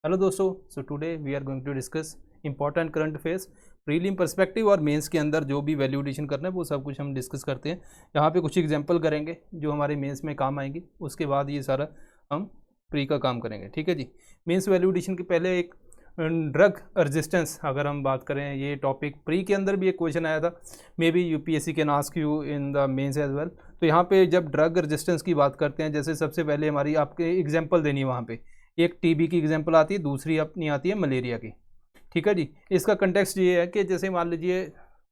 Hello दोस्तों, so today we are going to discuss important current affairs prelim perspective और mains के अंदर जो भी वैल्यू एडिशन करना है वो सब कुछ हम डिस्कस करते हैं। यहाँ पे कुछ एग्जांपल करेंगे जो हमारे मेंस में काम आएंगी, उसके बाद ये सारा हम प्री का काम करेंगे। ठीक है जी। मेंस वैल्यू एडिशन के पहले एक ड्रग रेजिस्टेंस अगर हम बात करें, ये टॉपिक प्री के अंदर भी एक क्वेश्चन आया था, maybe UPSC can ask you in the mains as well. तो यहाँ पे जब ड्रग रेजिस्टेंस की बात करते हैं, जैसे सबसे पहले हमारी आपके एग्जाम्पल देनी है, वहाँ पे एक टीबी की एग्जांपल आती है, दूसरी अपनी आती है मलेरिया की। ठीक है जी। इसका कंटेक्स्ट ये है कि जैसे मान लीजिए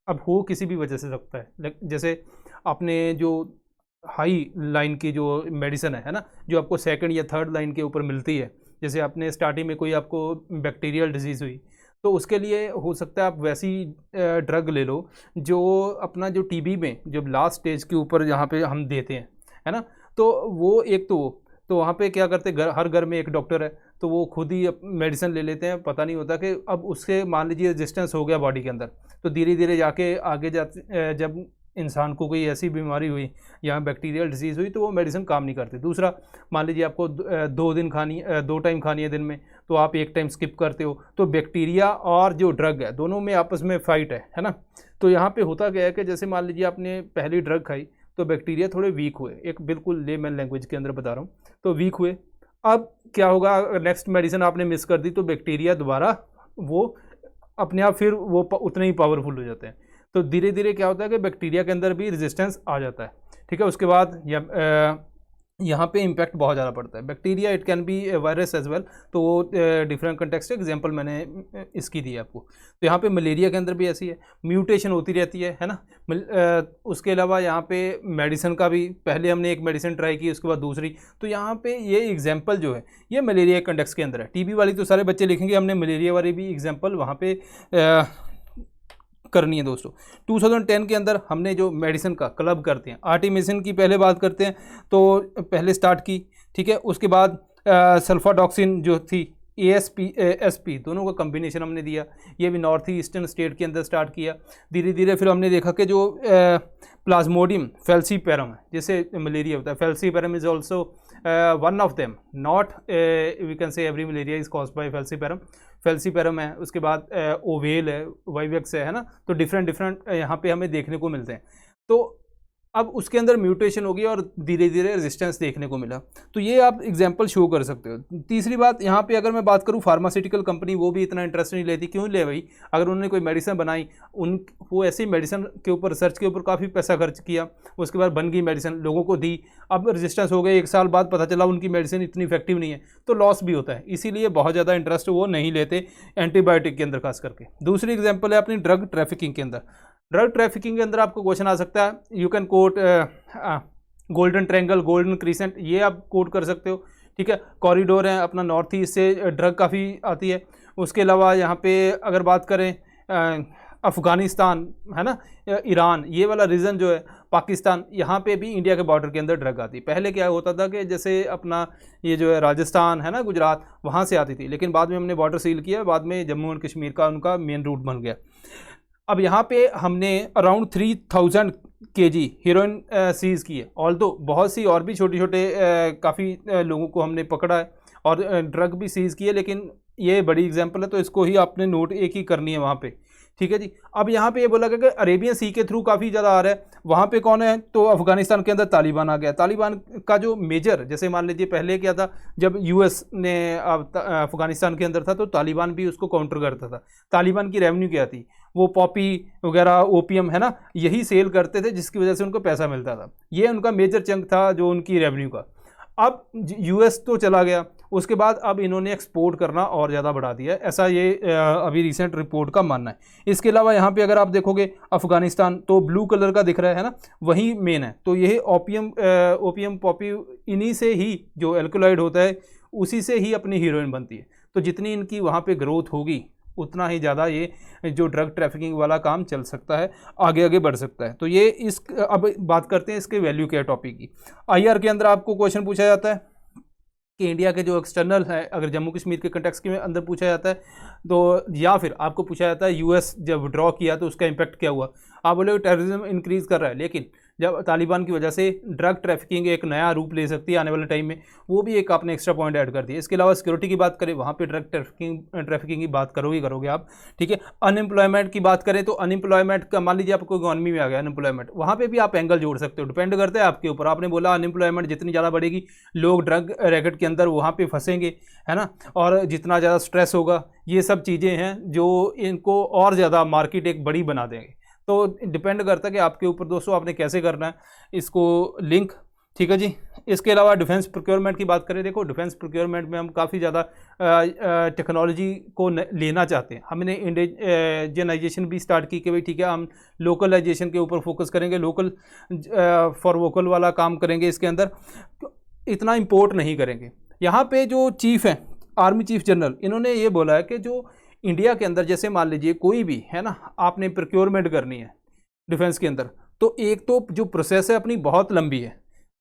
अब हो किसी भी वजह से सकता है, जैसे आपने जो हाई लाइन की जो मेडिसिन है ना, जो आपको सेकंड या थर्ड लाइन के ऊपर मिलती है, जैसे आपने स्टार्टिंग में कोई आपको बैक्टीरियल डिजीज़ हुई तो उसके लिए हो सकता है आप वैसी ड्रग ले लो जो अपना जो टीबी में जो लास्ट स्टेज के ऊपर जहाँ पे हम देते हैं, है ना। तो वो एक तो वहाँ पे क्या करते हैं, हर घर में एक डॉक्टर है, तो वो खुद ही मेडिसिन ले लेते हैं, पता नहीं होता कि अब उसके मान लीजिए रेजिस्टेंस हो गया बॉडी के अंदर, तो धीरे धीरे जाके आगे जाते जब इंसान को कोई ऐसी बीमारी हुई या बैक्टीरियल डिजीज़ हुई तो वो मेडिसिन काम नहीं करती। दूसरा, मान लीजिए आपको 2 टाइम खानी है दिन में, तो आप एक टाइम स्किप करते हो, तो बैक्टीरिया और जो ड्रग है दोनों में आपस में फाइट है ना। तो यहाँ पे होता क्या है कि जैसे मान लीजिए आपने पहली ड्रग खाई तो बैक्टीरिया थोड़े वीक हुए, एक बिल्कुल लेमन लैंग्वेज के अंदर बता रहा हूँ, तो वीक हुए। अब क्या होगा, अगर नेक्स्ट मेडिसिन आपने मिस कर दी तो बैक्टीरिया दोबारा वो अपने आप फिर वो उतने ही पावरफुल हो जाते हैं। तो धीरे धीरे क्या होता है कि बैक्टीरिया के अंदर भी रेजिस्टेंस आ जाता है। ठीक है। उसके बाद यहाँ पे इम्पैक्ट बहुत ज़्यादा पड़ता है। Bacteria it can be virus as well, तो वो डिफरेंट कंटेक्स्ट एग्जांपल मैंने इसकी दी है आपको। तो यहाँ पे मलेरिया के अंदर भी ऐसी है, म्यूटेशन होती रहती है ना। उसके अलावा यहाँ पे मेडिसिन का भी, पहले हमने एक मेडिसिन ट्राई की उसके बाद दूसरी, तो यहाँ पे ये एग्जांपल जो है ये मलेरिया के कंटेक्स्ट के अंदर है। टीबी वाली तो सारे बच्चे लिखेंगे, हमने मलेरिया वाली भी एग्जाम्पल वहाँ पे करनी है दोस्तों। 2010 के अंदर हमने जो मेडिसिन का क्लब करते हैं, आर्टिमिसिन की पहले बात करते हैं, तो पहले स्टार्ट की। ठीक है। उसके बाद सल्फाडॉक्सिन जो थी, ASP SP दोनों का कम्बिनेशन हमने दिया, ये भी नॉर्थ ईस्टर्न स्टेट के अंदर स्टार्ट किया। धीरे धीरे फिर हमने देखा कि जो प्लाज्मोडियम फेल्सीपेरम है, जैसे मलेरिया होता है, falciparum is also one of them, not we can say every malaria is caused by falciparum है। उसके बाद ओवेल है, वाइवेक्स है ना। तो डिफरेंट यहाँ पे हमें देखने को मिलते हैं। तो अब उसके अंदर म्यूटेशन होगी और धीरे धीरे रेजिस्टेंस देखने को मिला, तो ये आप एग्जांपल शो कर सकते हो। तीसरी बात, यहाँ पे अगर मैं बात करूँ, फार्मास्यूटिकल कंपनी वो भी इतना इंटरेस्ट नहीं लेती। क्यों ले भाई, अगर उन्होंने कोई मेडिसिन बनाई, वो ऐसी मेडिसिन के ऊपर, रिसर्च के ऊपर काफ़ी पैसा खर्च किया, उसके बाद बन गई मेडिसिन, लोगों को दी, अब रेजिस्टेंस हो गए, 1 साल बाद पता चला उनकी मेडिसिन इतनी इफेक्टिव नहीं है, तो लॉस भी होता है। इसीलिए बहुत ज़्यादा इंटरेस्ट वो नहीं लेते एंटीबायोटिक के अंदर खास करके। दूसरी एग्जाम्पल है अपनी ड्रग ट्रैफिकिंग के अंदर। ड्रग ट्रैफिकिंग के अंदर आपको क्वेश्चन आ सकता है, you can coat golden triangle, golden crescent, ये आप कोट कर सकते हो। ठीक है। कॉरिडोर है अपना, नॉर्थ ईस्ट से ड्रग काफ़ी आती है। उसके अलावा यहाँ पे अगर बात करें अफ़गानिस्तान है ना, ईरान, ये वाला रीजन जो है, पाकिस्तान, यहाँ पे भी इंडिया के बॉर्डर के अंदर ड्रग आती है। पहले क्या होता था कि जैसे अपना ये जो है राजस्थान है ना, गुजरात, वहाँ से आती थी, लेकिन बाद में हमने बॉर्डर सील किया, बाद में जम्मू एंड कश्मीर का उनका मेन रूट बन गया। अब यहाँ पे हमने अराउंड 3000 kg हीरोइन सीज़ की है। ऑल तो बहुत सी और भी छोटे छोटे काफ़ी लोगों को हमने पकड़ा है और ड्रग भी सीज़ की है, लेकिन ये बड़ी एग्जांपल है तो इसको ही आपने नोट एक ही करनी है वहाँ पे। ठीक है जी। अब यहाँ पे ये बोला गया कि अरेबियन सी के थ्रू काफ़ी ज़्यादा आ रहा है, वहाँ पे कौन है, तो अफ़गानिस्तान के अंदर तालिबान आ गया। तालिबान का जो मेजर, जैसे मान लीजिए पहले क्या था, जब US ने अफ़गानिस्तान के अंदर था तो तालिबान भी उसको काउंटर करता था। तालिबान की रेवेन्यू क्या थी, वो पॉपी वगैरह, ओपीएम है ना, यही सेल करते थे, जिसकी वजह से उनको पैसा मिलता था। ये उनका मेजर चंक था जो उनकी रेवेन्यू का। अब US तो चला गया, उसके बाद अब इन्होंने एक्सपोर्ट करना और ज़्यादा बढ़ा दिया है, ऐसा ये अभी रिसेंट रिपोर्ट का मानना है। इसके अलावा यहाँ पे अगर आप देखोगे अफ़गानिस्तान, तो ब्लू कलर का दिख रहा है ना, वही मेन है। तो ये ओपीएम पॉपी, इन्हीं से ही जो एल्कोलॉइड होता है उसी से ही अपनी हीरोइन बनती है। तो जितनी इनकी वहाँ पे ग्रोथ होगी उतना ही ज़्यादा ये जो ड्रग ट्रैफिकिंग वाला काम चल सकता है, आगे आगे बढ़ सकता है। तो ये अब बात करते हैं इसके वैल्यू क्या टॉपिक की। IR के अंदर आपको क्वेश्चन पूछा जाता है कि इंडिया के जो एक्सटर्नल है, अगर जम्मू कश्मीर के कंटेक्स्ट के अंदर पूछा जाता है, तो या फिर आपको पूछा जाता है US जब विड्रॉ किया तो उसका इम्पैक्ट क्या हुआ। आप बोले टेररिज्म इंक्रीज़ कर रहा है, लेकिन जब तालिबान की वजह से ड्रग ट्रैफिकिंग एक नया रूप ले सकती है आने वाले टाइम में, वो भी एक आपने एक्स्ट्रा पॉइंट ऐड कर दिया। इसके अलावा सिक्योरिटी की बात करें, वहाँ पे ड्रग ट्रैफिकिंग की बात करोगे आप, ठीक है। अनएम्प्लॉयमेंट की बात करें तो अनएम्प्लॉयमेंट का मान लीजिए आपको इकॉनमी में आ गया अनएम्प्लॉयमेंट, वहाँ पे भी आप एंगल जोड़ सकते हो, डिपेंड करता है आपके ऊपर। आपने बोला अनएम्प्लॉयमेंट जितनी ज़्यादा बढ़ेगी, लोग ड्रग रैकेट के अंदर वहाँ पे फंसेंगे, है ना, और जितना ज़्यादा स्ट्रेस होगा, ये सब चीज़ें हैं जो इनको और ज़्यादा मार्केट एक बड़ी बना देंगे। तो डिपेंड करता है कि आपके ऊपर दोस्तों आपने कैसे करना है इसको लिंक, ठीक है जी। इसके अलावा डिफेंस प्रोक्योरमेंट की बात करें, देखो डिफेंस प्रोक्योरमेंट में हम काफ़ी ज़्यादा टेक्नोलॉजी को लेना चाहते हैं। हमने इंडिजनाइजेशन भी स्टार्ट की कि भाई ठीक है, हम लोकलाइजेशन के ऊपर फोकस करेंगे, लोकल फॉर वोकल वाला काम करेंगे, इसके अंदर इतना इम्पोर्ट नहीं करेंगे। यहाँ पे जो चीफ़ हैं, आर्मी चीफ जनरल, इन्होंने ये बोला है कि जो इंडिया के अंदर जैसे मान लीजिए कोई भी है ना, आपने प्रोक्योरमेंट करनी है डिफेंस के अंदर, तो एक तो जो प्रोसेस है अपनी बहुत लंबी है,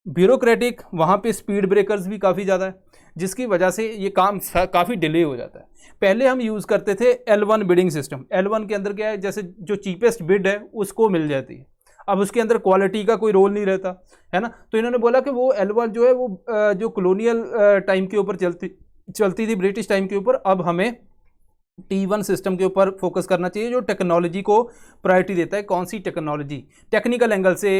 ब्यूरोक्रेटिक, वहाँ पे स्पीड ब्रेकर्स भी काफ़ी ज़्यादा है, जिसकी वजह से ये काम काफ़ी डिले हो जाता है। पहले हम यूज़ करते थे L1 बिडिंग सिस्टम। L1 के अंदर क्या है, जैसे जो चीपेस्ट बिड है उसको मिल जाती है, अब उसके अंदर क्वालिटी का कोई रोल नहीं रहता, है ना। तो इन्होंने बोला कि वो L1 जो है वो जो कॉलोनियल टाइम के ऊपर चलती थी, ब्रिटिश टाइम के ऊपर, अब हमें T1 सिस्टम के ऊपर फोकस करना चाहिए, जो टेक्नोलॉजी को प्रायोरिटी देता है। कौन सी टेक्नोलॉजी, टेक्निकल एंगल से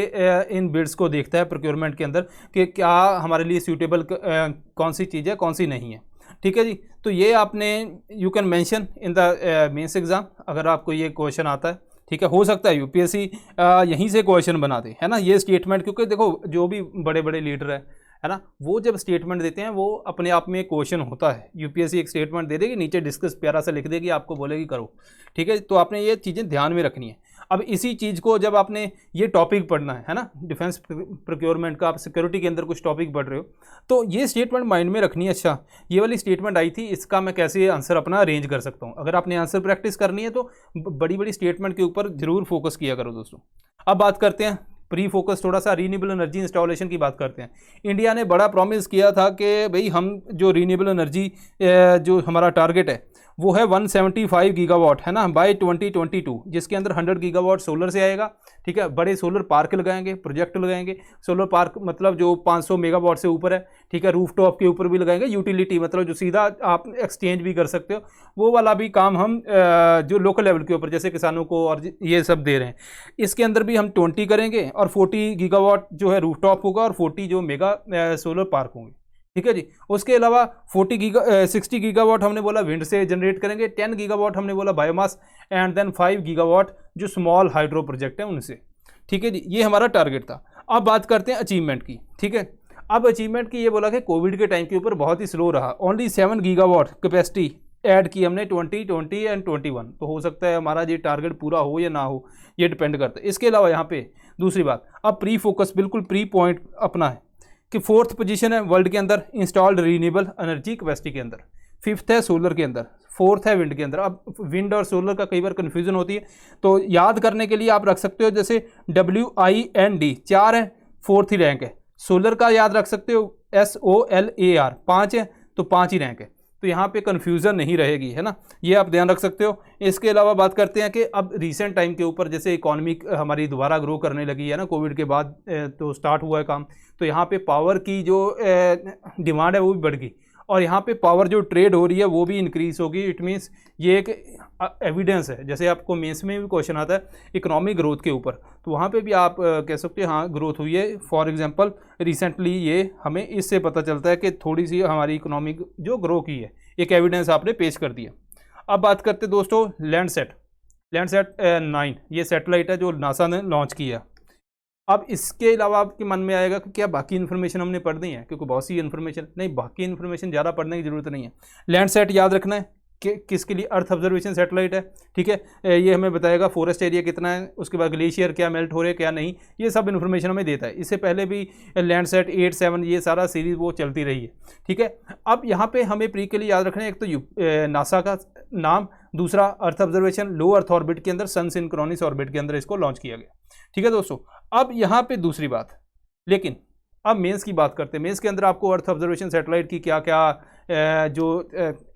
इन बिड्स को देखता है प्रोक्योरमेंट के अंदर कि क्या हमारे लिए सूटेबल कौन सी चीज़ है, कौन सी नहीं है, ठीक है जी। तो ये आपने you can mention in the mains exam, अगर आपको ये क्वेश्चन आता है, ठीक है। हो सकता है यूपीएससी यहीं से क्वेश्चन बना दे, है ना, ये स्टेटमेंट, क्योंकि देखो जो भी बड़े बड़े लीडर है ना, वो जब स्टेटमेंट देते हैं वो अपने आप में क्वेश्चन होता है। यूपीएससी एक स्टेटमेंट दे देगी, नीचे डिस्कस प्यारा सा लिख देगी, आपको बोलेगी करो, ठीक है। तो आपने ये चीज़ें ध्यान में रखनी है। अब इसी चीज़ को जब आपने ये टॉपिक पढ़ना है ना, डिफेंस प्रोक्योरमेंट का, आप सिक्योरिटी के अंदर कुछ टॉपिक पढ़ रहे हो, तो ये स्टेटमेंट माइंड में रखनी है। अच्छा, ये वाली स्टेटमेंट आई थी, इसका मैं कैसे आंसर अपना अरेंज कर सकता हूँ। अगर आपने आंसर प्रैक्टिस करनी है तो बड़ी बड़ी स्टेटमेंट के ऊपर जरूर फोकस किया करो दोस्तों। अब बात करते हैं प्री फोकस, थोड़ा सा रीन्यूएबल एनर्जी इंस्टॉलेशन की बात करते हैं। इंडिया ने बड़ा प्रॉमिस किया था कि भाई हम जो रीन्यूएबल एनर्जी जो हमारा टारगेट है वो है 175 गीगावाट, है ना, बाय 2022, जिसके अंदर 100 गीगावाट सोलर से आएगा, ठीक है। बड़े सोलर पार्क लगाएंगे, प्रोजेक्ट लगाएंगे। सोलर पार्क मतलब जो 500 मेगावाट से ऊपर है, ठीक है, रूफटॉप के ऊपर भी लगाएंगे। यूटिलिटी मतलब जो सीधा आप एक्सचेंज भी कर सकते हो, वो वाला भी काम हम जो लोकल लेवल के ऊपर जैसे किसानों को और ये सब दे रहे हैं, इसके अंदर भी हम 20 करेंगे, और 40 गीगावाट जो है रूफटॉप होगा और 40 जो मेगा सोलर पार्क होंगे, ठीक है जी। उसके अलावा 60 गीगावाट हमने बोला विंड से जनरेट करेंगे, 10 गीगावाट हमने बोला बायोमास, एंड देन 5 गीगावाट जो स्मॉल हाइड्रो प्रोजेक्ट है उनसे, ठीक है जी। ये हमारा टारगेट था। अब बात करते हैं अचीवमेंट की, ठीक है। अब अचीवमेंट की ये बोला कि कोविड के टाइम के ऊपर बहुत ही स्लो रहा, ओनली 7 गीगावाट कैपेसिटी ऐड की हमने 2020 एंड 21। तो हो सकता है हमारा ये टारगेट पूरा हो या ना हो, ये डिपेंड करता है। इसके अलावा यहाँ पे दूसरी बात, अब प्री फोकस बिल्कुल प्री पॉइंट अपना है कि 4th पोजीशन है वर्ल्ड के अंदर इंस्टॉल्ड रीन्यूएबल एनर्जी कैपेसिटी के अंदर, 5th है सोलर के अंदर, 4th है विंड के अंदर। अब विंड और सोलर का कई बार कन्फ्यूजन होती है, तो याद करने के लिए आप रख सकते हो जैसे WIND 4 है, 4th ही रैंक है। सोलर का याद रख सकते हो SOLAR 5 है, तो 5 ही रैंक है। तो यहाँ पे कन्फ्यूज़न नहीं रहेगी, है ना, ये आप ध्यान रख सकते हो। इसके अलावा बात करते हैं कि अब रीसेंट टाइम के ऊपर जैसे इकोनॉमी हमारी दोबारा ग्रो करने लगी है ना, कोविड के बाद तो स्टार्ट हुआ है काम, तो यहाँ पे पावर की जो डिमांड है वो भी बढ़ गई, और यहाँ पे पावर जो ट्रेड हो रही है वो भी इंक्रीज़ होगी। इट मीन्स ये एक एविडेंस है, जैसे आपको मेंस में भी क्वेश्चन आता है इकोनॉमिक ग्रोथ के ऊपर, तो वहाँ पे भी आप कह सकते हैं हाँ ग्रोथ हुई है। फॉर एग्जांपल रिसेंटली ये हमें इससे पता चलता है कि थोड़ी सी हमारी इकोनॉमिक जो ग्रो की है, एक एविडेंस आपने पेश कर दिया। अब बात करते दोस्तों लैंडसैट 9, ये सैटेलाइट है जो नासा ने लॉन्च किया। अब इसके अलावा आपके मन में आएगा कि क्या बाकी इन्फॉर्मेशन हमने पढ़नी है, क्योंकि बहुत सी इन्फॉर्मेशन नहीं, बाकी इन्फॉर्मेशन ज़्यादा पढ़ने की ज़रूरत नहीं है। लैंडसैट याद रखना है कि किसके लिए, अर्थ ऑब्जर्वेशन सैटेलाइट है, ठीक है। ये हमें बताएगा फॉरेस्ट एरिया कितना है, उसके बाद ग्लेशियर क्या मेल्ट हो रहे हैं क्या नहीं, ये सब इन्फॉर्मेशन हमें देता है। इससे पहले भी लैंडसैट 8, 7 ये सारा सीरीज़ वो चलती रही है, ठीक है। अब यहाँ पे हमें प्री के लिए याद रखना है, एक तो नासा का नाम, दूसरा अर्थ ऑब्जर्वेशन लो अर्थ ऑर्बिट के अंदर, सन सिंक्रोनस ऑर्बिट के अंदर इसको लॉन्च किया गया, ठीक है दोस्तों। अब यहाँ पे दूसरी बात, लेकिन अब मेंस की बात करते हैं। मेंस के अंदर आपको अर्थ ऑब्जर्वेशन सैटेलाइट की क्या क्या जो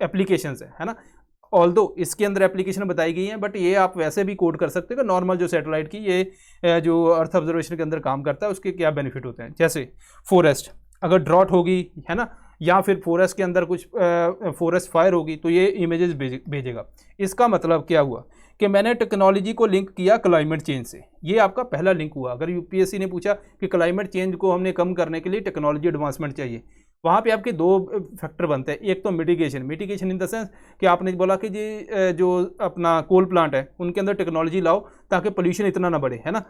एप्लीकेशंस है ना, ऑल्दो इसके अंदर एप्लीकेशन बताई गई है, बट ये आप वैसे भी कोड कर सकते हो कि नॉर्मल जो सैटेलाइट की ये जो अर्थ ऑब्जर्वेशन के अंदर काम करता है उसके क्या बेनिफिट होते हैं। जैसे फॉरेस्ट अगर ड्रॉट होगी है ना, या फिर फॉरेस्ट के अंदर कुछ फॉरेस्ट फायर होगी तो ये इमेजेस भेजेगा। इसका मतलब क्या हुआ कि मैंने टेक्नोलॉजी को लिंक किया क्लाइमेट चेंज से, ये आपका पहला लिंक हुआ। अगर यूपीएससी ने पूछा कि क्लाइमेट चेंज को हमने कम करने के लिए टेक्नोलॉजी एडवांसमेंट चाहिए, वहाँ पे आपके 2 फैक्टर बनते हैं। एक तो मिटिगेशन इन द सेंस कि आपने बोला कि जी जो अपना कोल प्लांट है उनके अंदर टेक्नोलॉजी लाओ ताकि पोल्यूशन इतना ना बढ़े, है ना,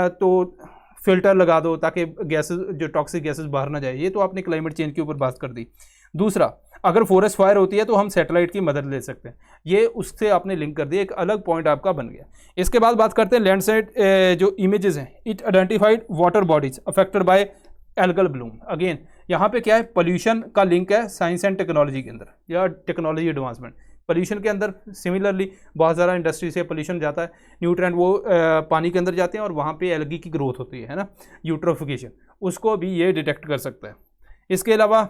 तो फिल्टर लगा दो ताकि गैसेस जो टॉक्सिक गैसेस बाहर ना जाए, ये तो आपने क्लाइमेट चेंज के ऊपर बात कर दी। दूसरा, अगर फॉरेस्ट फायर होती है तो हम सैटेलाइट की मदद ले सकते हैं, ये उससे आपने लिंक कर दिया, एक अलग पॉइंट आपका बन गया। इसके बाद बात करते हैं लैंडस्लाइड जो इमेजेस हैं, it identified water bodies affected by algal Bloom. Again यहाँ पे क्या है, पोल्यूशन का लिंक है साइंस एंड टेक्नोलॉजी के अंदर या टेक्नोलॉजी एडवांसमेंट। पोल्यूशन के अंदर सिमिलरली बहुत ज़्यादा इंडस्ट्री से पोल्यूशन जाता है, न्यूट्रेंट वो पानी के अंदर जाते हैं और वहाँ पे एल्गी की ग्रोथ होती है ना, यूट्रोफिकेशन, उसको भी ये डिटेक्ट कर सकता है। इसके अलावा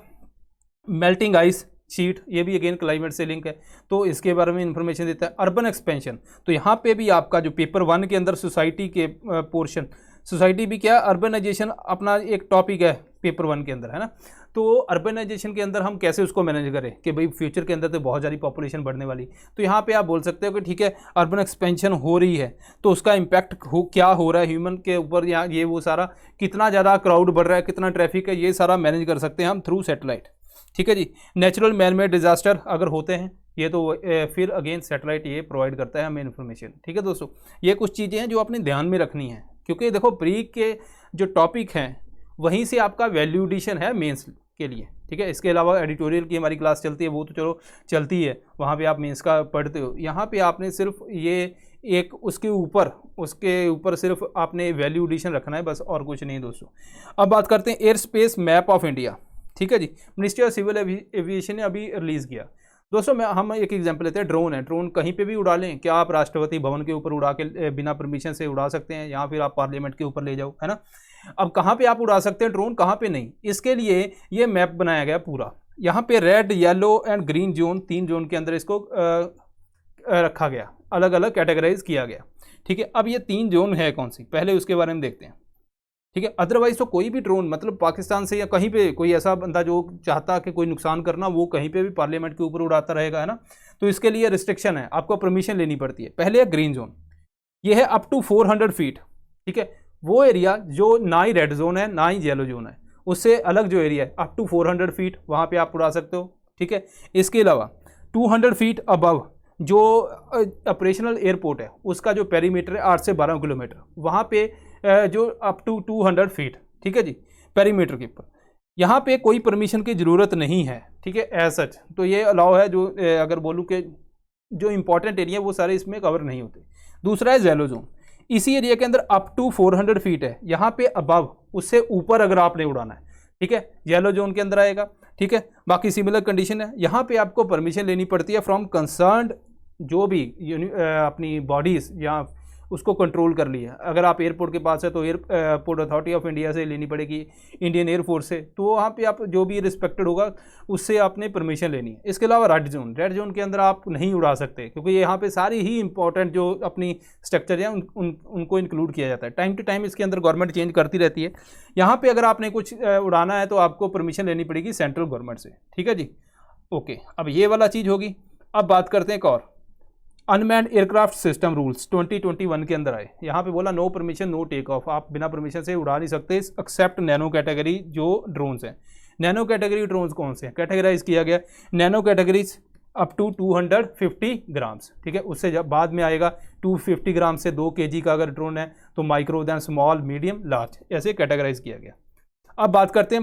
मेल्टिंग आइस शीट, ये भी अगेन क्लाइमेट से लिंक है, तो इसके बारे में इंफॉर्मेशन देता है। अर्बन एक्सपेंशन, तो यहाँ पे भी आपका जो पेपर 1 के अंदर सोसाइटी के पोर्शन, सोसाइटी भी क्या, अर्बनाइजेशन अपना एक टॉपिक है पेपर 1 के अंदर, है ना। तो अर्बनाइजेशन के अंदर हम कैसे उसको मैनेज करें कि भाई फ्यूचर के अंदर तो बहुत सारी पॉपुलेशन बढ़ने वाली, तो यहाँ पे आप बोल सकते हो कि ठीक है अर्बन एक्सपेंशन हो रही है तो उसका इम्पैक्ट क्या हो रहा है ह्यूमन के ऊपर, या ये वो सारा कितना ज़्यादा क्राउड बढ़ रहा है, कितना ट्रैफिक है, ये सारा मैनेज कर सकते हैं हम थ्रू सैटेलाइट। ठीक है जी। नेचुरल मैन मेड डिजास्टर अगर होते हैं ये तो फिर अगेन सैटेलाइट ये प्रोवाइड करता है हमें इन्फॉर्मेशन। ठीक है दोस्तों, ये कुछ चीज़ें हैं जो आपने ध्यान में रखनी है, क्योंकि देखो प्री के जो टॉपिक हैं वहीं से आपका वैल्यू एडिशन है मेंस के लिए। ठीक है, इसके अलावा एडिटोरियल की हमारी क्लास चलती है, वो तो चलो चलती है, वहाँ पे आप मेंस का पढ़ते हो। यहाँ पे आपने सिर्फ ये एक उसके ऊपर सिर्फ आपने वैल्यू एडिशन रखना है बस, और कुछ नहीं दोस्तों। अब बात करते हैं air space map of India. ठीक है जी, मिनिस्ट्री ऑफ सिविल एविएशन ने अभी रिलीज़ किया दोस्तों। हम एक एग्जांपल लेते हैं, ड्रोन है, ड्रोन कहीं पे भी उड़ा लें, क्या आप राष्ट्रपति भवन के ऊपर उड़ा के बिना परमिशन से उड़ा सकते हैं, या फिर आप पार्लियामेंट के ऊपर ले जाओ, है ना। अब कहाँ पे आप उड़ा सकते हैं ड्रोन, कहाँ पे नहीं, इसके लिए ये मैप बनाया गया पूरा। यहाँ पे red, yellow and green zone, 3 zone के अंदर इसको रखा गया, अलग अलग कैटेगराइज किया गया। ठीक है, अब ये 3 जोन है कौन सी, पहले उसके बारे में देखते हैं। ठीक है, अदरवाइज तो कोई भी ड्रोन, मतलब पाकिस्तान से या कहीं पे कोई ऐसा बंदा जो चाहता कि कोई नुकसान करना, वो कहीं पे भी पार्लियामेंट के ऊपर उड़ाता रहेगा, है ना। तो इसके लिए रिस्ट्रिक्शन है, आपको परमिशन लेनी पड़ती है। पहले है ग्रीन जोन, ये है अप टू 400 फीट। ठीक है, वो एरिया जो ना ही रेड जोन है ना ही येलो जोन है, उससे अलग जो एरिया है अप टू 400 फीट, वहाँ पर आप उड़ा सकते हो। ठीक है, इसके अलावा 200 फीट अबव जो ऑपरेशनल एयरपोर्ट है उसका जो पेरीमीटर है 8 से 12 किलोमीटर, वहाँ पे जो अप टू 200 फीट, ठीक है जी, पेरीमीटर के ऊपर, यहाँ पे कोई परमिशन की ज़रूरत नहीं है। ठीक है, एज सच तो ये अलाउ है, जो अगर बोलूँ कि जो इंपॉर्टेंट एरिया वो सारे इसमें कवर नहीं होते। दूसरा है येलो जोन, इसी एरिया के अंदर अप टू 400 फीट है, यहाँ पे अबव, उससे ऊपर अगर आपने उड़ाना है, ठीक है, येलो जोन के अंदर आएगा। ठीक है, बाकी सिमिलर कंडीशन है, यहाँ पे आपको परमिशन लेनी पड़ती है फ्रॉम कंसर्न्ड जो भी अपनी बॉडीज़ या उसको कंट्रोल कर लिया। अगर आप एयरपोर्ट के पास है तो एयरपोर्ट अथॉरिटी ऑफ इंडिया से लेनी पड़ेगी, इंडियन एयरफोर्स से, तो वहाँ पे आप जो भी रिस्पेक्टेड होगा उससे आपने परमिशन लेनी है। इसके अलावा रेड जोन के अंदर आप नहीं उड़ा सकते, क्योंकि यहाँ पे सारी ही इंपॉर्टेंट जो अपनी स्ट्रक्चर है उनको इंक्लूड किया जाता है। टाइम टू टाइम इसके अंदर गवर्नमेंट चेंज करती रहती है। यहाँ पर अगर आपने कुछ उड़ाना है तो आपको परमिशन लेनी पड़ेगी सेंट्रल गवर्नमेंट से। ठीक है जी, ओके, अब ये वाला चीज़ होगी। अब बात करते हैं एक और, अनमैन्ड एयरक्राफ्ट सिस्टम रूल्स 2021 के अंदर आए। यहाँ पे बोला no permission no take off, आप बिना परमिशन से उड़ा नहीं सकते एक्सेप्ट नैनो कैटेगरी जो ड्रोन्स हैं। नैनो कैटेगरी ड्रोन्स कौन से हैं, कैटेगराइज किया गया nano categories up to 250 grams. ठीक है, उससे जब बाद में आएगा 250 ग्राम से 2 kg का अगर ड्रोन है तो micro, then small, medium, large, ऐसे कैटेगराइज किया गया। अब बात करते हैं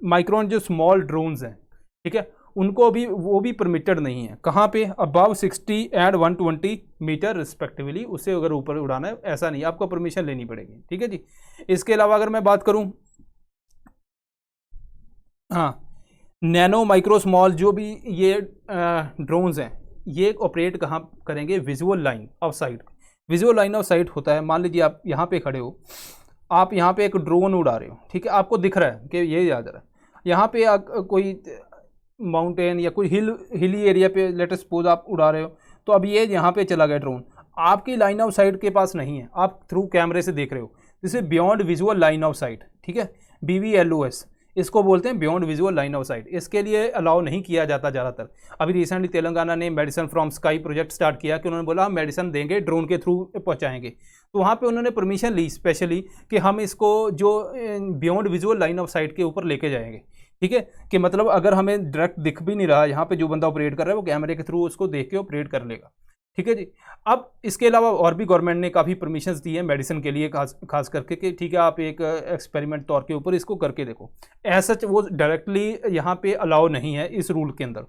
माइक्रोन जो स्मॉल ड्रोन्स हैं, ठीक है, उनको भी वो भी परमिटेड नहीं है। कहाँ पे, अबव 60 एंड 120 मीटर रिस्पेक्टिवली, उससे अगर ऊपर उड़ाना है ऐसा नहीं, आपको परमिशन लेनी पड़ेगी। ठीक है जी। इसके अलावा अगर मैं बात करूं, हाँ, नैनो, माइक्रो, स्मॉल जो भी ये ड्रोन्स हैं, ये ऑपरेट कहाँ करेंगे, visual line of site. Visual line of site होता है, मान लीजिए आप यहाँ पे खड़े हो, आप यहाँ पे एक ड्रोन उड़ा रहे हो, ठीक है, आपको दिख रहा है कि ये जा रहा है, यहाँ पे कोई माउंटेन या कोई हिली एरिया पे लेट सपोज आप उड़ा रहे हो, तो अब ये यहाँ पे चला गया ड्रोन, आपकी लाइन ऑफ साइट के पास नहीं है, आप थ्रू कैमरे से देख रहे हो, जिसे beyond visual line of site, ठीक है, BVLOS इसको बोलते हैं, beyond visual line of site. इसके लिए अलाउ नहीं किया जाता ज़्यादातर। अभी रिसेंटली तेलंगाना ने medicine from sky project start किया कि उन्होंने बोला हम मेडिसिन देंगे, ड्रोन के थ्रू पहुंचाएंगे, तो वहाँ पे उन्होंने परमिशन ली स्पेशली कि हम इसको जो beyond visual line of site के ऊपर लेके जाएंगे, ठीक है, कि मतलब अगर हमें डायरेक्ट दिख भी नहीं रहा यहाँ पे जो बंदा ऑपरेट कर रहा है, वो कैमरे के थ्रू उसको देख के ऑपरेट कर लेगा, ठीक है जी। अब इसके अलावा और भी गवर्नमेंट ने काफ़ी परमिशंस दी है मेडिसिन के लिए, खास करके कि ठीक है आप एक एक्सपेरिमेंट तौर के ऊपर इसको करके देखो, ऐसा वो डायरेक्टली यहाँ पे अलाउ नहीं है इस रूल के अंदर।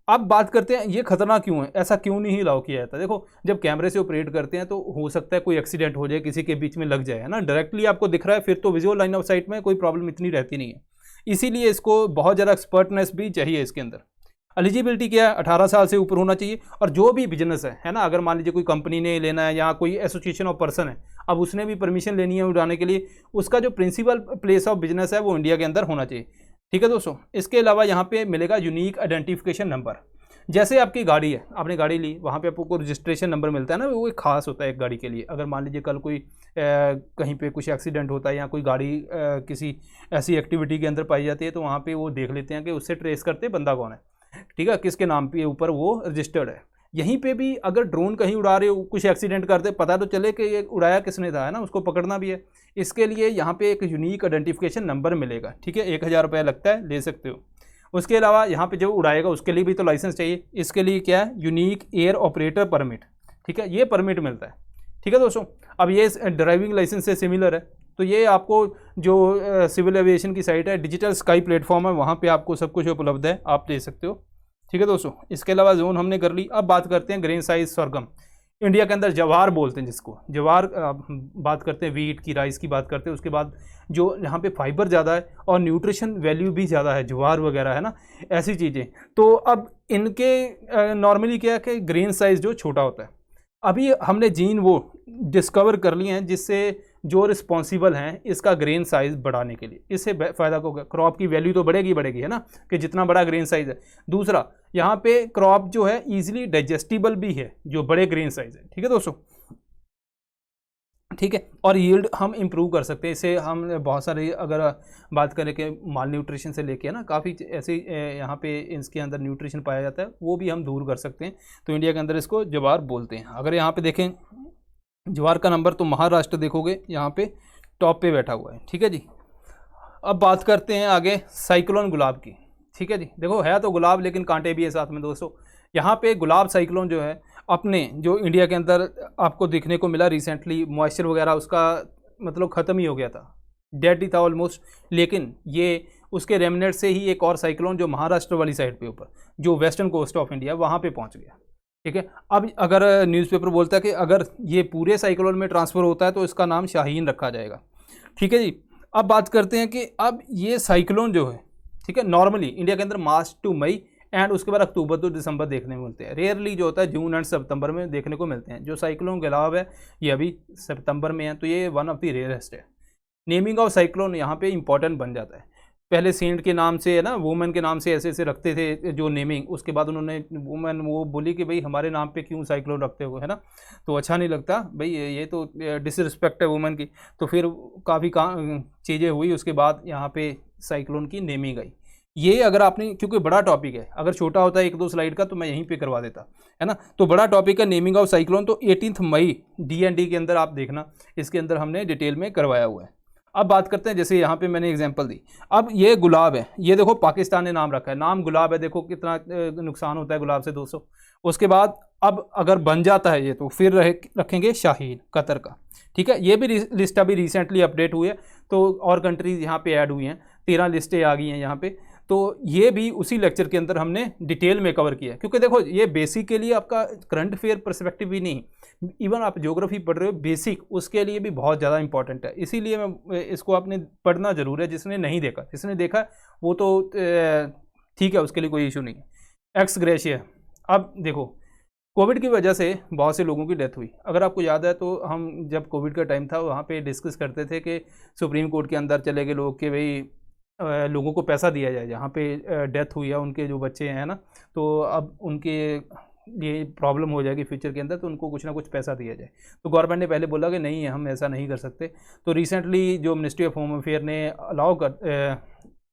अब बात करते हैं ये खतरनाक क्यों है, ऐसा क्यों नहीं अलाउ किया जाता। देखो जब कैमरे से ऑपरेट करते हैं तो हो सकता है कोई एक्सीडेंट हो जाए, किसी के बीच में लग जाए, है ना, डायरेक्टली आपको दिख रहा है, फिर तो विजुअल लाइन ऑफ साइट में कोई प्रॉब्लम इतनी रहती नहीं है, इसीलिए इसको बहुत ज़्यादा एक्सपर्टनेस भी चाहिए इसके अंदर। एलिजिबिलिटी क्या है, 18 साल से ऊपर होना चाहिए, और जो भी बिजनेस है ना, अगर मान लीजिए कोई कंपनी ने लेना है या कोई एसोसिएशन ऑफ पर्सन है, अब उसने भी परमिशन लेनी है उड़ाने के लिए, उसका जो प्रिंसिपल प्लेस ऑफ बिजनेस है वो इंडिया के अंदर होना चाहिए, ठीक है दोस्तों। इसके अलावा यहाँ पे मिलेगा यूनिक आइडेंटिफिकेशन नंबर। जैसे आपकी गाड़ी है, आपने गाड़ी ली, वहाँ पे आपको रजिस्ट्रेशन नंबर मिलता है ना, वो एक खास होता है एक गाड़ी के लिए। अगर मान लीजिए कल कोई कहीं पे कुछ एक्सीडेंट होता है या कोई गाड़ी किसी ऐसी एक्टिविटी के अंदर पाई जाती है, तो वहाँ पे वो देख लेते हैं कि उससे ट्रेस करते बंदा कौन है, ठीक है, किसके नाम पे ऊपर वो रजिस्टर्ड है। यहीं पे भी अगर ड्रोन कहीं उड़ा रहे हो, कुछ एक्सीडेंट करते, पता तो चले कि ये उड़ाया किसने था, है ना, उसको पकड़ना भी है। इसके लिए यहाँ पे एक यूनिक आइडेंटिफिकेशन नंबर मिलेगा, ठीक है, 1000 रुपये लगता है, ले सकते हो। उसके अलावा यहाँ पे जो उड़ाएगा उसके लिए भी तो लाइसेंस चाहिए, इसके लिए क्या है, यूनिक एयर ऑपरेटर परमिट, ठीक है, ये परमिट मिलता है, ठीक है दोस्तों। अब ये ड्राइविंग लाइसेंस से सिमिलर है, तो ये आपको जो सिविल एविएशन की साइट है, डिजिटल स्काई प्लेटफॉर्म है, वहाँ पे आपको सब कुछ उपलब्ध है, आप ले सकते हो, ठीक है दोस्तों। इसके अलावा जोन हमने कर ली। अब बात करते हैं ग्रेन साइज सरगम, इंडिया के अंदर जवार बोलते हैं जिसको, जवार बात करते हैं, वीट की, राइस की बात करते हैं। उसके बाद जो यहाँ पे फाइबर ज़्यादा है और न्यूट्रिशन वैल्यू भी ज़्यादा है, जवार वगैरह, है ना, ऐसी चीज़ें। तो अब इनके नॉर्मली क्या है कि ग्रेन साइज जो छोटा होता है, अभी हमने जीन वो डिस्कवर कर लिए हैं जिससे जो रिस्पॉन्सिबल हैं इसका ग्रेन साइज़ बढ़ाने के लिए। इससे फ़ायदा को, क्रॉप की वैल्यू तो बढ़ेगी, है ना, कि जितना बड़ा ग्रेन साइज़ है। दूसरा, यहाँ पे क्रॉप जो है ईजिली डाइजेस्टिबल भी है जो बड़े ग्रेन साइज़ है, ठीक है दोस्तों, ठीक है। और यील्ड हम इम्प्रूव कर सकते हैं इससे। हम बहुत सारे अगर बात करें कि माल न्यूट्रिशन से लेके, है ना, काफ़ी ऐसे यहाँ पे इसके अंदर न्यूट्रिशन पाया जाता है, वो भी हम दूर कर सकते हैं। तो इंडिया के अंदर इसको ज्वार बोलते हैं। अगर यहाँ पे देखें ज्वार का नंबर, तो महाराष्ट्र देखोगे यहाँ पे टॉप पे बैठा हुआ है, ठीक है जी। अब बात करते हैं आगे साइक्लोन गुलाब की, ठीक है जी। देखो है तो गुलाब लेकिन कांटे भी है साथ में दोस्तों। यहाँ पे गुलाब साइक्लोन जो है अपने जो इंडिया के अंदर आपको देखने को मिला रिसेंटली, मॉइस्चर वगैरह उसका मतलब ख़त्म ही हो गया था, डेड ही था ऑलमोस्ट, लेकिन ये उसके रेमनेट से ही एक और साइक्लोन जो महाराष्ट्र वाली साइड पे ऊपर, जो वेस्टर्न कोस्ट ऑफ इंडिया, वहाँ पे पहुँच गया, ठीक है। अब अगर न्यूज़पेपर बोलता है कि अगर ये पूरे साइक्लोन में ट्रांसफ़र होता है तो इसका नाम शाहीन रखा जाएगा, ठीक है जी। अब बात करते हैं कि अब ये साइक्लोन जो है, ठीक है, नॉर्मली इंडिया के अंदर मार्च टू मई एंड उसके बाद अक्टूबर टू दिसंबर देखने को मिलते हैं। रेयरली जो होता है जून एंड सितंबर में देखने को मिलते हैं। जो साइक्लोन गुलाब है ये अभी सितंबर में है, तो ये वन ऑफ द रेयरेस्ट है। नेमिंग ऑफ साइक्लोन यहाँ पे इंपॉर्टेंट बन जाता है। पहले सेंट के नाम से, है ना, वुमेन के नाम से ऐसे ऐसे रखते थे जो नेमिंग, उसके बाद उन्होंने वुमेन वो बोली कि भाई हमारे नाम पे क्यों साइक्लोन रखते हो, है ना, तो अच्छा नहीं लगता भाई, ये तो डिसरिस्पेक्ट है वुमेन की। तो फिर काफ़ी चीज़ें हुई, उसके बाद यहाँ पे साइक्लोन की नेमिंग आई। ये अगर आपने, क्योंकि बड़ा टॉपिक है, अगर छोटा होता है 1-2 स्लाइड का तो मैं यहीं पे करवा देता, है ना, तो बड़ा टॉपिक है नेमिंग ऑफ साइक्लोन। तो 18 मई D&D के अंदर आप देखना, इसके अंदर हमने डिटेल में करवाया हुआ है। अब बात करते हैं, जैसे यहाँ पे मैंने एग्जांपल दी। अब ये गुलाब है, ये देखो पाकिस्तान ने नाम रखा है, नाम गुलाब है, देखो कितना नुकसान होता है गुलाब से दोस्तों। उसके बाद अब अगर बन जाता है ये, तो फिर रखेंगे शाहीन कतर का, ठीक है। ये भी लिस्ट अभी रिसेंटली अपडेट हुई है, तो और कंट्रीज़ यहाँ पे ऐड हुई हैं, 13 लिस्टें आ गई हैं यहाँ पे। तो ये भी उसी लेक्चर के अंदर हमने डिटेल में कवर किया, क्योंकि देखो ये बेसिक के लिए आपका करंट अफेयर पर्सपेक्टिव भी नहीं, इवन आप ज्योग्राफी पढ़ रहे हो बेसिक, उसके लिए भी बहुत ज़्यादा इंपॉर्टेंट है। इसीलिए मैं इसको आपने पढ़ना ज़रूर है। जिसने नहीं देखा, जिसने देखा वो तो ठीक है, उसके लिए कोई इशू नहीं है। एक्स ग्रेशिया, अब देखो कोविड की वजह से बहुत से लोगों की डेथ हुई। अगर आपको याद है तो हम जब कोविड का टाइम था वहाँ पे डिस्कस करते थे कि सुप्रीम कोर्ट के अंदर चले गए लोग कि भाई लोगों को पैसा दिया जाए जहाँ पे डेथ हुई है, उनके जो बच्चे हैं ना, तो अब उनके ये प्रॉब्लम हो जाएगी फ्यूचर के अंदर, तो उनको कुछ ना कुछ पैसा दिया जाए। तो गवर्नमेंट ने पहले बोला कि नहीं, हम ऐसा नहीं कर सकते। तो रिसेंटली जो मिनिस्ट्री ऑफ होम अफेयर ने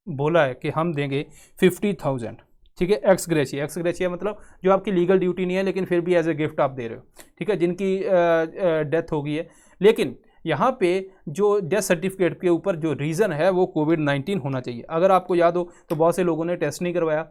बोला है कि हम देंगे 50,000, ठीक है, एक्स ग्रेशिया। एक्स ग्रेशिया मतलब जो आपकी लीगल ड्यूटी नहीं है लेकिन फिर भी एज ए गिफ्ट आप दे रहे हो, ठीक है, जिनकी डेथ हो गई है। लेकिन यहाँ पे जो डेथ सर्टिफिकेट के ऊपर जो रीज़न है वो कोविड-19 होना चाहिए। अगर आपको याद हो तो बहुत से लोगों ने टेस्ट नहीं करवाया,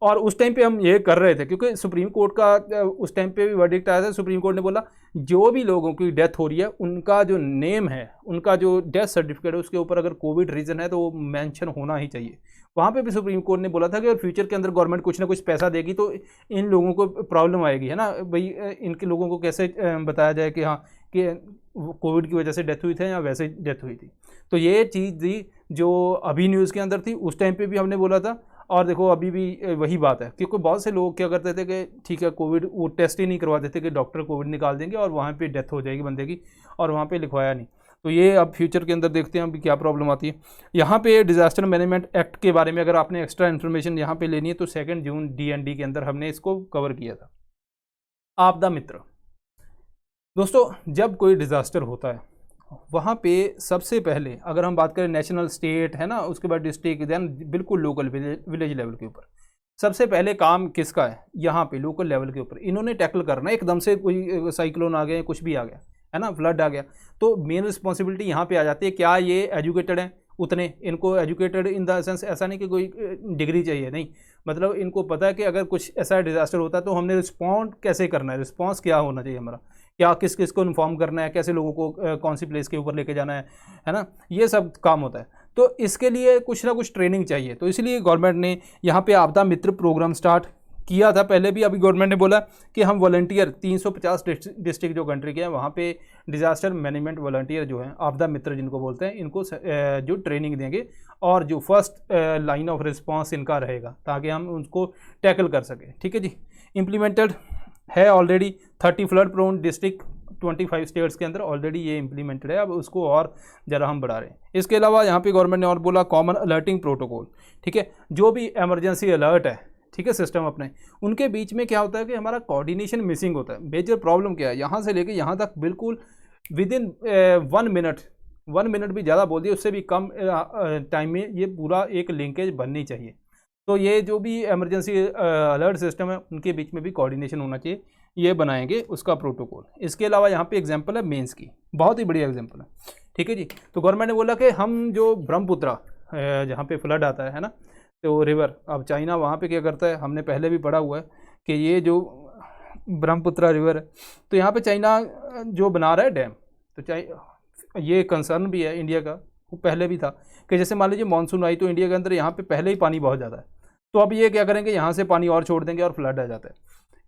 और उस टाइम पे हम ये कर रहे थे क्योंकि सुप्रीम कोर्ट का उस टाइम पे भी वर्डिक्ट आया था। सुप्रीम कोर्ट ने बोला जो भी लोगों की डेथ हो रही है उनका जो नेम है, उनका जो डेथ सर्टिफिकेट है, उसके ऊपर अगर कोविड रीज़न है तो वो मेंशन होना ही चाहिए। वहाँ पे भी सुप्रीम कोर्ट ने बोला था कि अगर फ्यूचर के अंदर गवर्नमेंट कुछ ना कुछ पैसा देगी तो इन लोगों को प्रॉब्लम आएगी, है ना भाई, इनके लोगों को कैसे बताया जाए कि हाँ कि कोविड की वजह से डेथ हुई थी या वैसे डेथ हुई थी। तो ये चीज़ थी जो अभी न्यूज़ के अंदर थी, उस टाइम पे भी हमने बोला था, और देखो अभी भी वही बात है। क्योंकि बहुत से लोग क्या करते थे कि ठीक है कोविड, वो टेस्ट ही नहीं करवाते थे कि डॉक्टर कोविड निकाल देंगे और वहाँ पे डेथ हो जाएगी बंदे की, और वहाँ पे लिखवाया नहीं। तो ये अब फ्यूचर के अंदर देखते हैं अभी क्या प्रॉब्लम आती है। यहाँ पे डिज़ास्टर मैनेजमेंट एक्ट के बारे में अगर आपने एक्स्ट्रा इन्फॉर्मेशन यहाँ पे लेनी है तो 2 जून DND के अंदर हमने इसको कवर किया था। आपदा मित्र दोस्तों, जब कोई डिज़ास्टर होता है वहाँ पे सबसे पहले अगर हम बात करें नेशनल, स्टेट, है ना, उसके बाद डिस्ट्रिक्ट, देन बिल्कुल लोकल विलेज लेवल के ऊपर सबसे पहले काम किसका है? यहाँ पे लोकल लेवल के ऊपर इन्होंने टैकल करना है। एकदम से कोई साइक्लोन आ गया, कुछ भी आ गया, है ना, फ्लड आ गया, तो मेन रिस्पॉन्सिबिलिटी यहाँ पे आ जाती है। क्या ये एजुकेटेड हैं? उतने इनको एजुकेटेड इन द सेंस ऐसा नहीं कि कोई डिग्री चाहिए, नहीं, मतलब इनको पता है कि अगर कुछ ऐसा डिज़ास्टर होता है तो हमने रिस्पॉन्ड कैसे करना है, रिस्पॉन्स क्या होना चाहिए हमारा, क्या किस किस को इन्फॉर्म करना है, कैसे लोगों को कौन सी प्लेस के ऊपर लेके जाना है ना, ये सब काम होता है। तो इसके लिए कुछ ना कुछ ट्रेनिंग चाहिए। तो इसलिए गवर्नमेंट ने यहाँ पे आपदा मित्र प्रोग्राम स्टार्ट किया था पहले भी। अभी गवर्नमेंट ने बोला कि हम वॉलंटियर 350 डिस्ट्रिक्ट जो कंट्री के हैं वहाँ पे डिज़ास्टर मैनेजमेंट वॉलंटियर जो हैं, आपदा मित्र जिनको बोलते हैं, इनको जो ट्रेनिंग देंगे और जो फर्स्ट लाइन ऑफ रिस्पॉन्स इनका रहेगा ताकि हम उनको टैकल कर सकें। ठीक है जी, इम्प्लीमेंटेड है already 30 flood prone district 25 states के अंदर ऑलरेडी ये इम्प्लीमेंटेड है। अब उसको और ज़रा हम बढ़ा रहे हैं। इसके अलावा यहाँ पे गवर्नमेंट ने और बोला कॉमन अलर्टिंग प्रोटोकॉल, ठीक है, जो भी इमरजेंसी अलर्ट है, ठीक है, सिस्टम अपने, उनके बीच में क्या होता है कि हमारा कोऑर्डिनेशन मिसिंग होता है। मेजर प्रॉब्लम क्या है, यहाँ से लेके यहाँ तक बिल्कुल विद इन 1 मिनट भी ज़्यादा बोल दिए, उससे भी कम टाइम में ये पूरा एक लिंकेज बननी चाहिए। तो ये जो भी इमरजेंसी अलर्ट सिस्टम है उनके बीच में भी कोऑर्डिनेशन होना चाहिए, ये बनाएंगे उसका प्रोटोकॉल। इसके अलावा यहाँ पे एग्जांपल है मेंस की, बहुत ही बढ़िया एग्जांपल है। ठीक है जी, तो गवर्नमेंट ने बोला कि हम जो ब्रह्मपुत्रा जहाँ पे फ्लड आता है ना, तो रिवर, अब चाइना वहाँ पे क्या करता है, हमने पहले भी पढ़ा हुआ है कि ये जो ब्रह्मपुत्रा रिवर है, तो यहाँ पे चाइना जो बना रहा है डैम, तो ये कंसर्न भी है इंडिया का, वो पहले भी था कि जैसे मान लीजिए मानसून आई तो इंडिया के अंदर यहाँ पे पहले ही पानी बहुत ज़्यादा है, तो अब ये क्या करेंगे, यहाँ से पानी और छोड़ देंगे और फ्लड आ जाता है।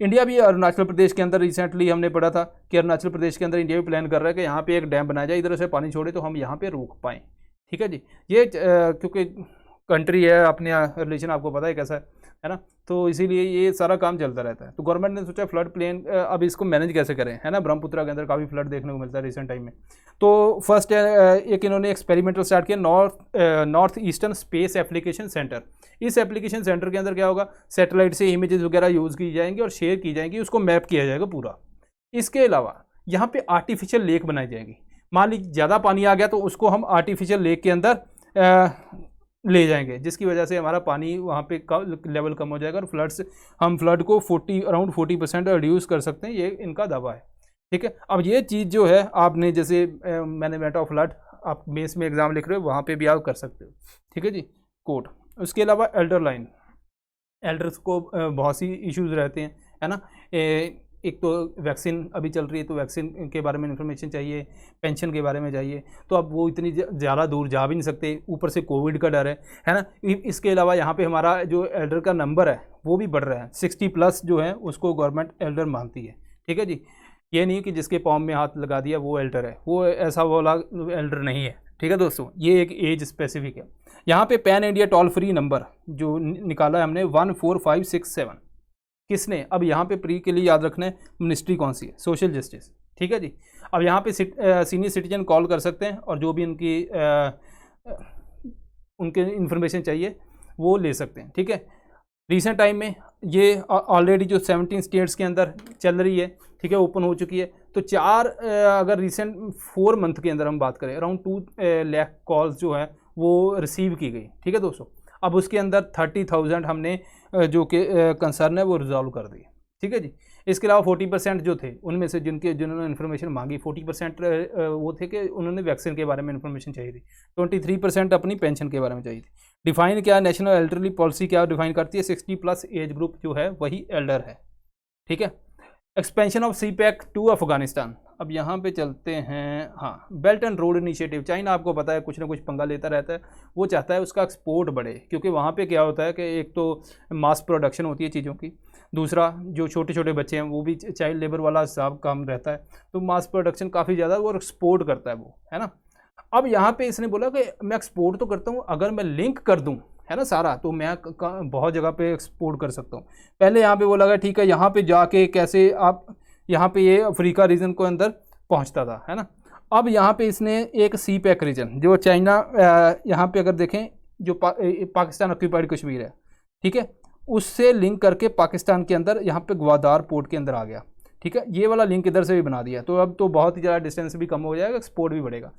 इंडिया भी अरुणाचल प्रदेश के अंदर रिसेंटली हमने पढ़ा था कि अरुणाचल प्रदेश के अंदर इंडिया भी प्लान कर रहा है कि यहाँ पे एक डैम बनाया जाए, इधर से पानी छोड़े तो हम यहाँ पे रोक पाएँ। ठीक है जी, ये क्योंकि कंट्री है, अपने रिलेशन आपको पता है कैसा है ना, तो इसीलिए ये सारा काम चलता रहता है। तो गवर्नमेंट ने सोचा फ्लड प्लेन अब इसको मैनेज कैसे करें, है ना, ब्रह्मपुत्रा के अंदर काफ़ी फ्लड देखने को मिलता है रिसेंट टाइम में। तो फर्स्ट एक इन्होंने एक्सपेरिमेंटल स्टार्ट किया, north eastern space application centre. इस एप्लीकेशन सेंटर के अंदर क्या होगा, सैटेलाइट से इमेजेस वगैरह यूज़ की जाएंगी और शेयर की जाएंगी, उसको मैप किया जाएगा पूरा। इसके अलावा यहाँ पे आर्टिफिशियल लेक बनाई जाएगी। मान लीजिए ज़्यादा पानी आ गया तो उसको हम आर्टिफिशियल लेक के अंदर ले जाएंगे, जिसकी वजह से हमारा पानी वहाँ पे लेवल कम हो जाएगा और हम फ्लड को अराउंड 40% रिड्यूस कर सकते हैं, ये इनका दावा है। ठीक है, अब ये चीज़ जो है आपने जैसे मैनेजमेंट ऑफ फ्लड आप मेंस में एग्जाम लिख रहे हो वहाँ पे भी आप कर सकते हो। ठीक है जी, कोड। उसके अलावा एल्डर लाइन, एल्डर्स को बहुत सी इश्यूज़ रहते हैं, है ना, एक तो वैक्सीन अभी चल रही है तो वैक्सीन के बारे में इन्फॉर्मेशन चाहिए, पेंशन के बारे में चाहिए, तो अब वो इतनी ज़्यादा दूर जा भी नहीं सकते, ऊपर से कोविड का डर है ना। इसके अलावा यहाँ पे हमारा जो एल्डर का नंबर है वो भी बढ़ रहा है, 60+ जो है उसको गवर्नमेंट एल्डर मानती है। ठीक है जी, ये नहीं कि जिसके पाँव में हाथ लगा दिया वो एल्डर है, वो ऐसा वाला एल्डर नहीं है। ठीक है दोस्तों, ये एक एज स्पेसिफिक है। यहाँ पे pan India toll free number जो निकाला है हमने 14567, किसने, अब यहाँ पे प्री के लिए याद रखना है मिनिस्ट्री कौन सी है, सोशल जस्टिस। ठीक है जी, अब यहाँ पे सीनियर सिटीजन कॉल कर सकते हैं और जो भी उनकी उनके इन्फॉर्मेशन चाहिए वो ले सकते हैं, ठीक है। रिसेंट टाइम में ये ऑलरेडी जो 17 स्टेट्स के अंदर चल रही है, ठीक है, ओपन हो चुकी है। तो अगर रिसेंट 4 मंथ के अंदर हम बात करें, अराउंड 2 लाख कॉल्स जो है वो रिसीव की गई, ठीक है दोस्तों। अब उसके अंदर 30,000 हमने जो कि कंसर्न है वो रिजॉल्व कर दी, ठीक है जी। इसके अलावा 40% जो थे उनमें से जिन्होंने इन्फॉर्मेशन मांगी, 40% वो थे कि उन्होंने वैक्सीन के बारे में इन्फॉर्मेशन चाहिए थी, 23% अपनी पेंशन के बारे में चाहिए थी। डिफाइन क्या, नेशनल एल्डरली पॉलिसी क्या डिफाइन करती है, 60+ एज ग्रुप जो है वही एल्डर है, ठीक है। Expansion of CPEC to Afghanistan, अब यहाँ पे चलते हैं। हाँ, belt and road initiative, China आपको पता है कुछ ना कुछ पंगा लेता रहता है, वो चाहता है उसका एक्सपोर्ट बढ़े, क्योंकि वहाँ पे क्या होता है कि एक तो मास प्रोडक्शन होती है चीज़ों की, दूसरा जो छोटे छोटे बच्चे हैं वो भी चाइल्ड लेबर वाला हिसाब काम रहता है, तो मास प्रोडक्शन काफ़ी ज़्यादा वो एक्सपोर्ट करता है वो, है ना। अब यहाँ पे इसने बोला कि मैं एक्सपोर्ट तो करता हूँ, अगर मैं लिंक कर दूँ, है ना, सारा, तो मैं बहुत जगह पे एक्सपोर्ट कर सकता हूँ। पहले यहाँ पे बोला गया ठीक है, यहाँ पे जाके कैसे आप यहाँ पे ये अफ्रीका रीजन को अंदर पहुँचता था, है ना। अब यहाँ पे इसने एक CPEC रीजन जो चाइना, यहाँ पे अगर देखें जो पाकिस्तान ऑक्यूपाइड कश्मीर है, ठीक है, उससे लिंक करके पाकिस्तान के अंदर यहाँ पे ग्वादार पोर्ट के अंदर आ गया, ठीक है। ये वाला लिंक इधर से भी बना दिया, तो अब तो बहुत ही ज़्यादा डिस्टेंस भी कम हो जाएगा, एक्सपोर्ट भी बढ़ेगा।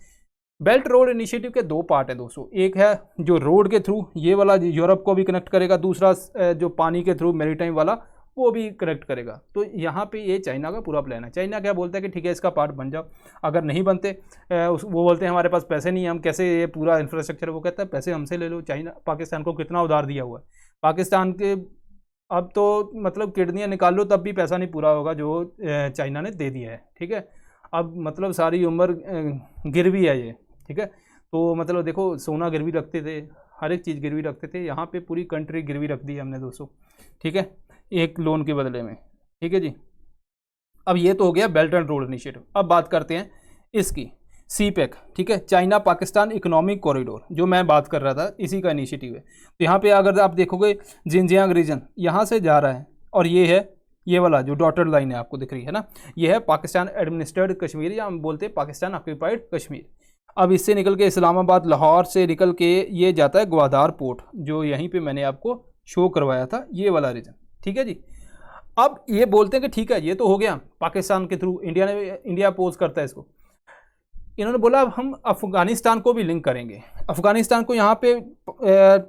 बेल्ट रोड इनिशिएटिव के 2 पार्ट हैं दोस्तों, एक है जो रोड के थ्रू ये वाला यूरोप को भी कनेक्ट करेगा, दूसरा जो पानी के थ्रू मैरीटाइम वाला वो भी कनेक्ट करेगा। तो यहाँ पे ये चाइना का पूरा प्लान है। चाइना क्या बोलता है कि ठीक है इसका पार्ट बन जाओ, अगर नहीं बनते वो बोलते हैं हमारे पास पैसे नहीं है, हम कैसे ये पूरा इंफ्रास्ट्रक्चर, वो कहता है पैसे हमसे ले लो। चाइना पाकिस्तान को कितना उधार दिया हुआ है, पाकिस्तान के अब तो मतलब किडनियाँ निकाल लो तब भी पैसा नहीं पूरा होगा जो चाइना ने दे दिया है, ठीक है। अब मतलब सारी उम्र गिरवी है ये, ठीक है। तो मतलब देखो सोना गिरवी रखते थे, हर एक चीज़ गिरवी रखते थे, यहाँ पे पूरी कंट्री गिरवी रख दी है हमने दोस्तों, ठीक है, एक लोन के बदले में, ठीक है जी। अब ये तो हो गया बेल्ट एंड रोड इनिशिएटिव। अब बात करते हैं इसकी CPEC, ठीक है, चाइना पाकिस्तान इकोनॉमिक कॉरिडोर, जो मैं बात कर रहा था इसी का इनिशिएटिव है। तो यहाँ पे अगर आप देखोगे जिनजियांग रीजन यहाँ से जा रहा है, और ये है ये वाला जो डॉटेड लाइन है आपको दिख रही है ना, ये है पाकिस्तान एडमिनिस्ट्रेड कश्मीर, या हम बोलते हैं पाकिस्तान ऑक्यूपाइड कश्मीर। अब इससे निकल के इस्लामाबाद, लाहौर से निकल के ये जाता है ग्वादार पोर्ट, जो यहीं पे मैंने आपको शो करवाया था, ये वाला रीजन, ठीक है जी। अब ये बोलते हैं कि ठीक है ये तो हो गया पाकिस्तान के थ्रू, इंडिया अपोज करता है इसको। इन्होंने बोला अब हम अफ़गानिस्तान को भी लिंक करेंगे। अफ़गानिस्तान को यहाँ पे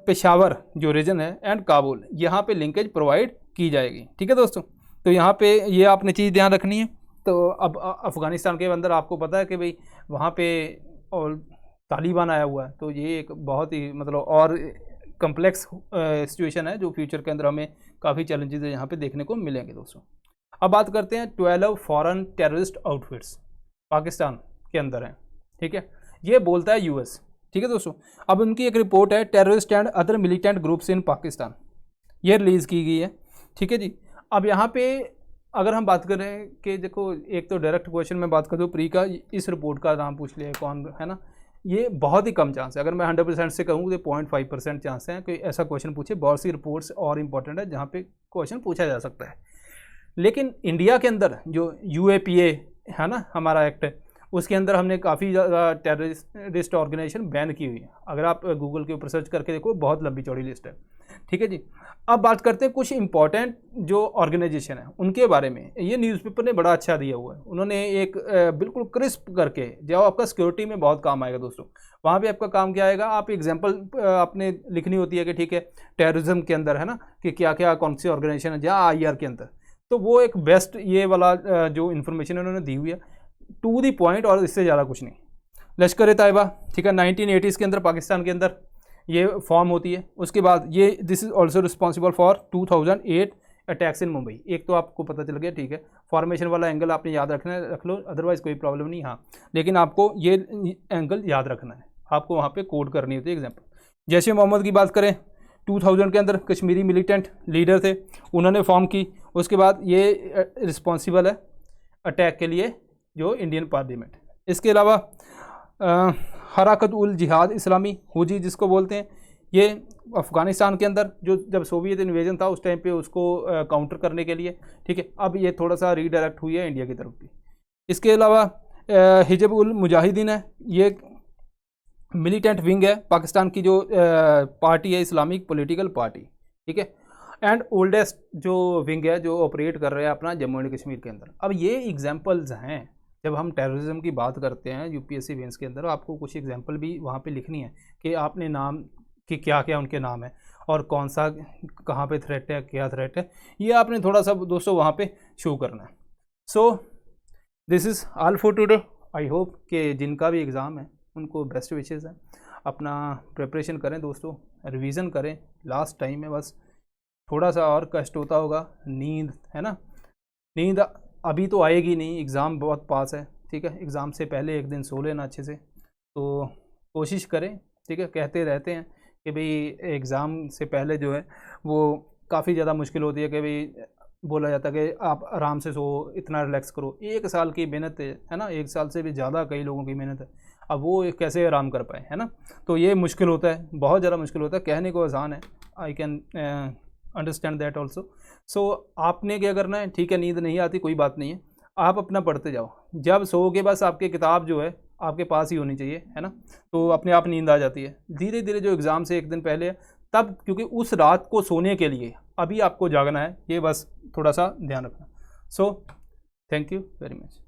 पेशावर जो रीजन है एंड काबुल, यहाँ पे लिंकेज प्रोवाइड की जाएगी, ठीक है दोस्तों। तो यहाँ पे ये आपने चीज़ ध्यान रखनी है। तो अब अफ़गानिस्तान के अंदर आपको पता है कि भाई वहाँ पे और तालिबान आया हुआ है, तो ये एक बहुत ही मतलब और कम्प्लेक्स सिचुएशन है, जो फ्यूचर के अंदर हमें काफ़ी चैलेंजेस यहाँ पे देखने को मिलेंगे दोस्तों। अब बात करते हैं 12 फॉरेन टेररिस्ट आउटफिट्स पाकिस्तान के अंदर हैं, ठीक है, ये बोलता है US, ठीक है दोस्तों। अब उनकी एक रिपोर्ट है terrorist and other militant groups in Pakistan, ये रिलीज़ की गई है, ठीक है जी। अब यहाँ पे अगर हम बात करें कि देखो एक तो डायरेक्ट क्वेश्चन में बात कर दूँ प्री का, इस रिपोर्ट का नाम पूछ लिया कौन है ना, ये बहुत ही कम चांस है। अगर मैं 100% से कहूँ तो 0.5% चांस है कि ऐसा क्वेश्चन पूछे। बहुत सी रिपोर्ट्स और इंपॉर्टेंट है जहाँ पे क्वेश्चन पूछा जा सकता है। लेकिन इंडिया के अंदर जो UAPA है ना हमारा एक्ट, उसके अंदर हमने काफ़ी ज़्यादा टेररिस्ट ऑर्गेनाइजेशन बैन की हुई है। अगर आप गूगल के ऊपर सर्च करके देखो बहुत लंबी चौड़ी लिस्ट है, ठीक है जी। अब बात करते हैं कुछ इंपॉर्टेंट जो ऑर्गेनाइजेशन है उनके बारे में। ये न्यूज़पेपर ने बड़ा अच्छा दिया हुआ है, उन्होंने एक बिल्कुल क्रिस्प करके, जो आपका सिक्योरिटी में बहुत काम आएगा दोस्तों। वहाँ पे आपका काम क्या आएगा, आप एग्जांपल आपने लिखनी होती है कि ठीक है टेररिज्म के अंदर है ना कि क्या क्या कौन सी ऑर्गेनाइजेशन है, जहाँ IR के अंदर, तो वो एक बेस्ट ये वाला जो इन्फॉर्मेशन उन्होंने दी हुई है, टू दी पॉइंट, और इससे ज़्यादा कुछ नहीं। लश्कर-ए-तैयबा, ठीक है, 1980s के अंदर पाकिस्तान के अंदर ये फॉर्म होती है। उसके बाद ये this is also responsible for 2008 attacks in Mumbai. एक तो आपको पता चल गया, ठीक है, फॉर्मेशन वाला एंगल आपने याद रखना है, रख लो, अदरवाइज़ कोई प्रॉब्लम नहीं। हाँ, लेकिन आपको ये एंगल याद रखना है, आपको वहाँ पे कोड करनी होती है। एग्जाम्पल जैसे मोहम्मद की बात करें, 2000 के अंदर कश्मीरी मिलिटेंट लीडर थे, उन्होंने फॉर्म की। उसके बाद ये रिस्पॉन्सिबल है अटैक के लिए जो इंडियन पार्लियामेंट। इसके अलावा हरकत उल जिहाद इस्लामी, हुजी जिसको बोलते हैं, ये अफ़गानिस्तान के अंदर जो जब सोवियत इन्वेजन था उस टाइम पे उसको काउंटर करने के लिए, ठीक है, अब ये थोड़ा सा रीडायरेक्ट हुई है इंडिया की तरफ भी। इसके अलावा हिजब उल मुजाहिदीन है, ये मिलिटेंट विंग है पाकिस्तान की, जो पार्टी है इस्लामिक पॉलिटिकल पार्टी, ठीक है। एंड ओल्डेस्ट जो विंग है जो ऑपरेट कर रहे हैं अपना जम्मू एंड कश्मीर के अंदर। अब ये एग्जांपल्स हैं, जब हम टेररिज्म की बात करते हैं यूपीएससी मेंस के अंदर, आपको कुछ एग्जांपल भी वहाँ पे लिखनी है कि आपने नाम कि क्या क्या उनके नाम है और कौन सा कहाँ पे थ्रेट है, क्या थ्रेट है, ये आपने थोड़ा सा दोस्तों वहाँ पे शो करना है। So this is all for today. I hope कि जिनका भी एग्ज़ाम है उनको बेस्ट विशेज़ हैं, अपना प्रिपरेशन करें दोस्तों, रिवीजन करें, लास्ट टाइम है बस। थोड़ा सा और कष्ट होता होगा, नींद है ना, नींद अभी तो आएगी नहीं, एग्ज़ाम बहुत पास है, ठीक है। एग्ज़ाम से पहले एक दिन सो लेना अच्छे से, तो कोशिश करें, ठीक है। कहते रहते हैं कि भाई एग्ज़ाम से पहले जो है वो काफ़ी ज़्यादा मुश्किल होती है, कि भाई बोला जाता है कि आप आराम से सो, इतना रिलैक्स करो। 1 साल की मेहनत है ना, 1 साल से भी ज़्यादा कई लोगों की मेहनत है, अब वो कैसे आराम कर पाए, है ना। तो ये मुश्किल होता है, बहुत ज़्यादा मुश्किल होता है, कहने को आसान है, I can understand that also. So आपने क्या करना है, ठीक है, नींद नहीं आती कोई बात नहीं है, आप अपना पढ़ते जाओ, जब सोओगे बस आपकी किताब जो है आपके पास ही होनी चाहिए, है ना, तो अपने आप नींद आ जाती है। धीरे धीरे जो एग्ज़ाम से एक दिन पहले है तब, क्योंकि उस रात को सोने के लिए अभी आपको जागना है, ये बस थोड़ा सा ध्यान रखना। So thank you very much.